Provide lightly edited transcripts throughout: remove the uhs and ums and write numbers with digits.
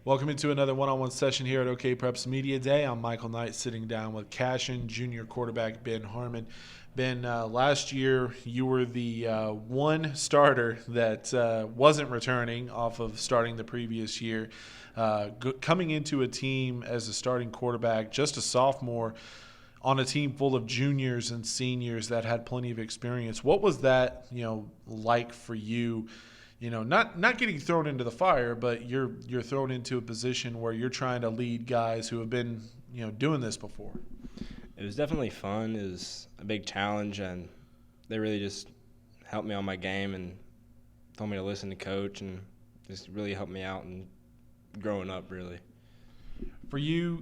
Welcome into another one-on-one session here at OKPreps Media Day. I'm Michael Knight, sitting down with Cashion junior quarterback Ben Harman. Ben, last year you were the one starter that wasn't returning off of starting the previous year. Coming into a team as a starting quarterback, just a sophomore, on a team full of juniors and seniors that had plenty of experience. What was that, like for you? Not getting thrown into the fire, but you're thrown into a position where you're trying to lead guys who have been, doing this before. It was definitely fun. It was a big challenge, and they really just helped me on my game and told me to listen to coach and just really helped me out and growing up, really. For you,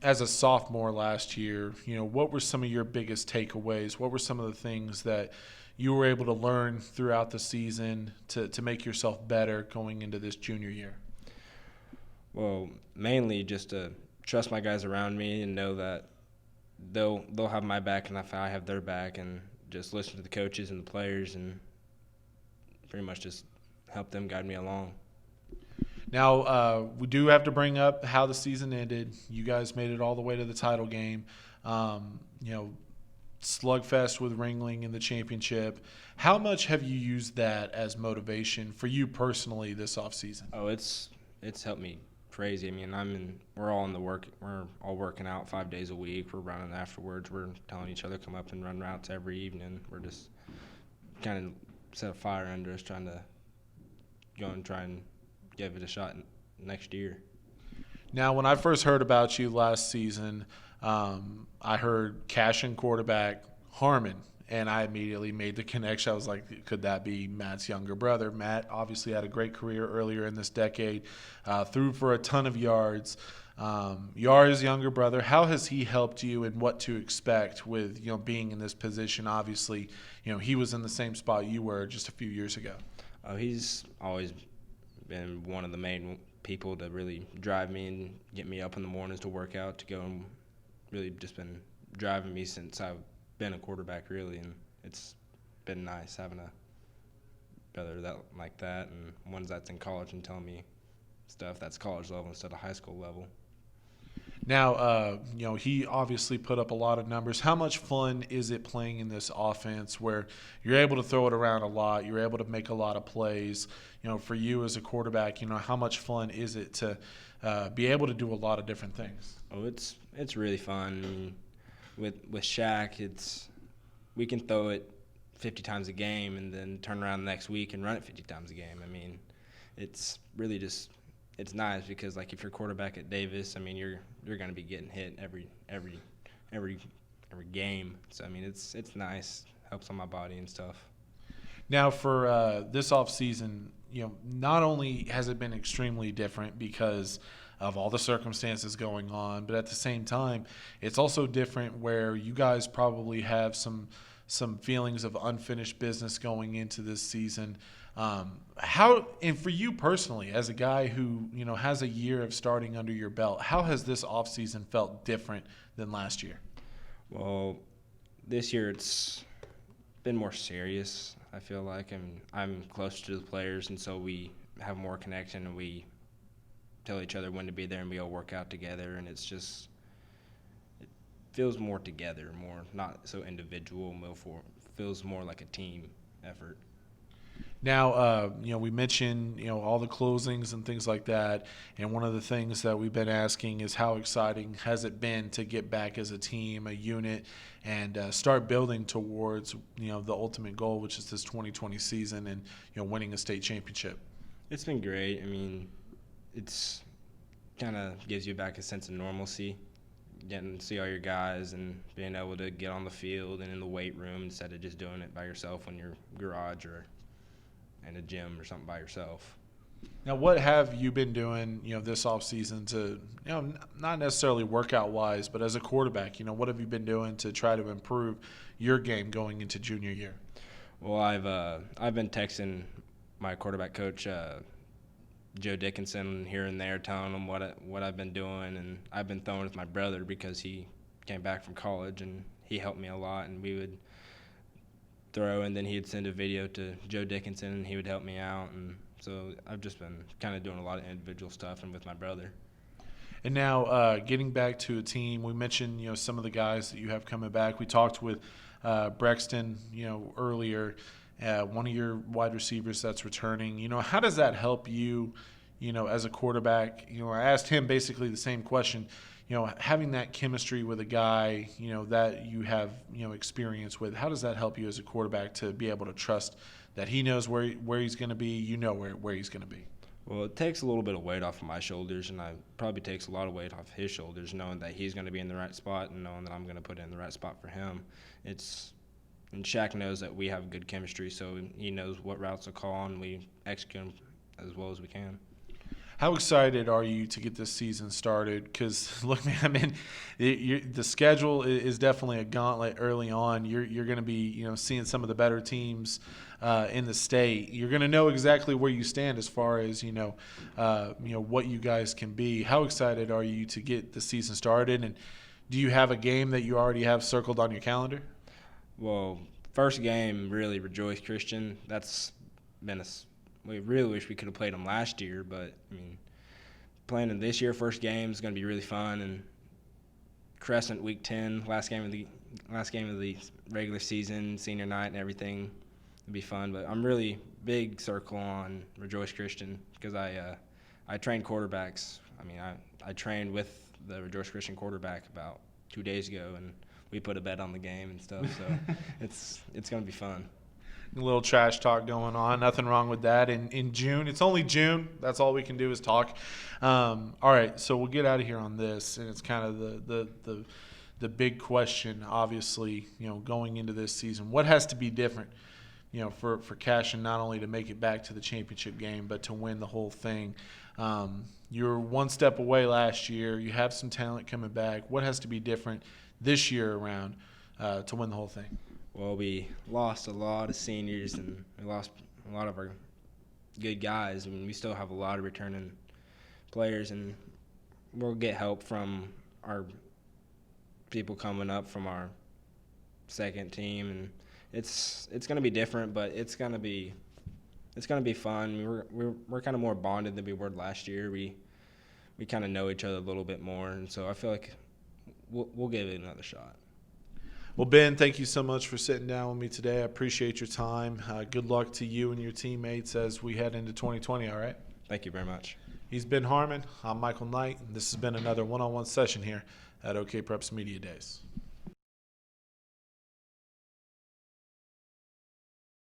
as a sophomore last year, what were some of your biggest takeaways? What were some of the things that you were able to learn throughout the season to make yourself better going into this junior year? Well, mainly just to trust my guys around me and know that they'll have my back and if I have their back, and just listen to the coaches and the players and pretty much just help them guide me along. Now, we do have to bring up how the season ended. You guys made it all the way to the title game. Slugfest with Ringling in the championship. How much have you used that as motivation for you personally this offseason? Oh, it's helped me crazy. I mean, we're all in the work. We're all working out 5 days a week. We're running afterwards. We're telling each other come up and run routes every evening. We're just kind of set a fire under us, trying to go and try and give it a shot next year. Now, when I first heard about you last season, I heard Cashion quarterback Harman, and I immediately made the connection. I was like, could that be Matt's younger brother? Matt obviously had a great career earlier in this decade, threw for a ton of yards. You are his younger brother. How has he helped you, and what to expect with being in this position? Obviously, he was in the same spot you were just a few years ago. He's always been one of the main people to really drive me and get me up in the mornings to work out, to go and really just been driving me since I've been a quarterback, really, and it's been nice having a brother like that, and ones that's in college and telling me stuff that's college level instead of high school level. Now, he obviously put up a lot of numbers. How much fun is it playing in this offense where you're able to throw it around a lot, you're able to make a lot of plays? For you as a quarterback, how much fun is it to be able to do a lot of different things? Oh, it's really fun. I mean, with Shaq, we can throw it 50 times a game and then turn around the next week and run it 50 times a game. I mean, it's really just it's nice because, like, if you're quarterback at Davis, I mean, you're going to be getting hit every game. So I mean, it's nice, helps on my body and stuff. Now, for this offseason, not only has it been extremely different because of all the circumstances going on, but at the same time, it's also different where you guys probably have some feelings of unfinished business going into this season. How, and for you personally, as a guy who has a year of starting under your belt, how has this offseason felt different than last year? Well, this year it's been more serious. I feel like I'm closer to the players, and so we have more connection, and we tell each other when to be there, and we all work out together, and it feels more together, more not so individual. Feels more like a team effort. Now, we mentioned, all the closings and things like that. And one of the things that we've been asking is how exciting has it been to get back as a team, a unit, and start building towards, the ultimate goal, which is this 2020 season and, winning a state championship. It's been great. I mean, it's kind of gives you back a sense of normalcy, getting to see all your guys and being able to get on the field and in the weight room instead of just doing it by yourself in your garage or in a gym or something by yourself. Now, what have you been doing, this offseason to, not necessarily workout-wise, but as a quarterback, what have you been doing to try to improve your game going into junior year? Well, I've been texting my quarterback coach, Joe Dickinson, here and there, telling him what I've been doing, and I've been throwing with my brother because he came back from college and he helped me a lot, and we would throw, and then he'd send a video to Joe Dickinson, and he would help me out, and So I've just been kind of doing a lot of individual stuff and with my brother. And now, getting back to a team, we mentioned some of the guys that you have coming back. We talked with Brexton, earlier, one of your wide receivers that's returning. How does that help you, as a quarterback? I asked him basically the same question. Having that chemistry with a guy, that you have, experience with. How does that help you as a quarterback to be able to trust that he knows where he's going to be, where he's going to be? Well, it takes a little bit of weight off of my shoulders, and it probably takes a lot of weight off his shoulders, knowing that he's going to be in the right spot and knowing that I'm going to put it in the right spot for him. And Shaq knows that we have good chemistry, so he knows what routes to call, and we execute them as well as we can. How excited are you to get this season started? Because, look, man, the schedule is definitely a gauntlet early on. You're going to be, seeing some of the better teams in the state. You're going to know exactly where you stand as far as, what you guys can be. How excited are you to get the season started? And do you have a game that you already have circled on your calendar? Well, first game, really, Rejoice Christian. That's been we really wish we could have played them last year, but playing them this year, first game is going to be really fun. And Crescent Week 10, last game of the regular season, senior night, and everything, it'll be fun. But I'm really big circle on Rejoice Christian because I train quarterbacks. I trained with the Rejoice Christian quarterback about 2 days ago, and we put a bet on the game and stuff. So it's going to be fun. A little trash talk going on. Nothing wrong with that. In June, it's only June. That's all we can do is talk. All right, so we'll get out of here on this, and it's kind of the big question, obviously, going into this season. What has to be different, for Cashion not only to make it back to the championship game, but to win the whole thing? You were one step away last year. You have some talent coming back. What has to be different this year around to win the whole thing? Well, we lost a lot of seniors, and we lost a lot of our good guys. We still have a lot of returning players, and we'll get help from our people coming up from our second team. And it's going to be different, but it's going to be fun. We're kind of more bonded than we were last year. We kind of know each other a little bit more, and so I feel like we'll give it another shot. Well, Ben, thank you so much for sitting down with me today. I appreciate your time. Good luck to you and your teammates as we head into 2020, all right? Thank you very much. He's Ben Harman. I'm Michael Knight, and this has been another one-on-one session here at OKPreps Media Days.